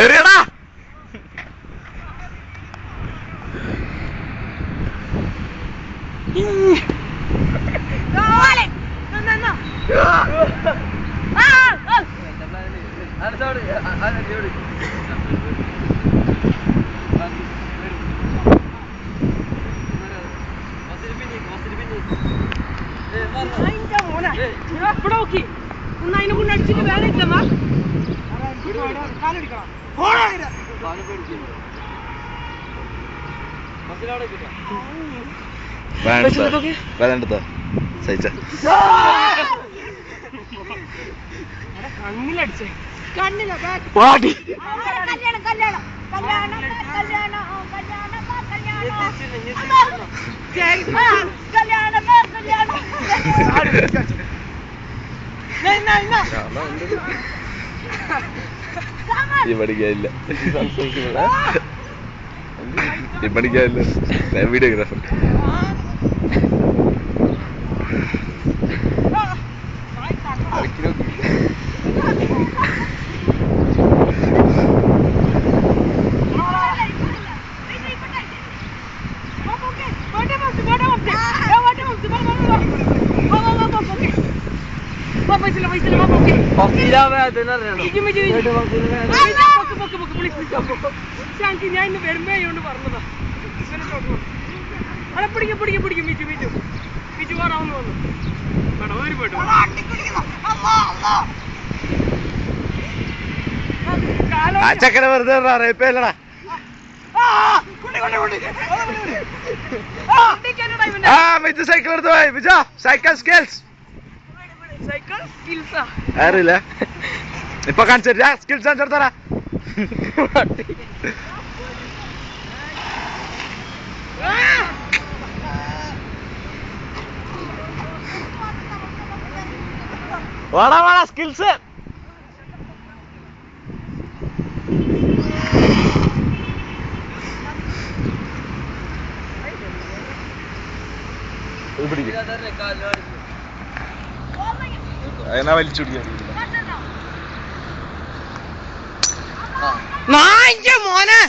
എറിയടാ. വേദനെടുത്തോ സഹിച്ച കണ്ണിലടിച്ചേ കണ്ണില പാടി കല്യാണം കല്യാണം കല്യാണം കല്യാണം പഠിക്കാനില്ല പഠിക്കാനില്ല ഞാൻ വീഡിയോഗ്രാഫർ. ഞാൻ ഇന്ന് വരുമ്പോ കൊണ്ട് പറഞ്ഞതാ. അവിടെ പിടിക്കും പിടിക്കും പിടിക്കും മിച്ചു മിച്ചു മിച്ചു പോറാവുന്നു വന്നു വേണം ഒരു പോയിട്ട് ആ ചക്കര വെറുതെ റേപ്പല്ലടാ. മിച്ചു സൈക്കിൾ എടുത്തു പോയി. മിച്ചോ സൈക്കിൾ സ്കിൽസ് അറിയില്ല ഇപ്പൊ കാണിച്ചു സ്കിൽസ് കാണിച്ചെടുത്താ. വാടാ വാടാ സ്കിൽസ്. അതിനാ വലിച്ചു മോനെ.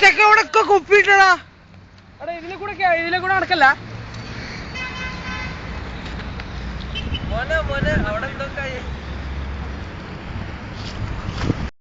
ചെക്ക ഇവിടെ ഒക്കെ കുപ്പിട്ടടാ. ഇതിലെ കൂടെ നടക്കല്ല മോനെ മോനെ അവിടെ എന്തൊക്കെ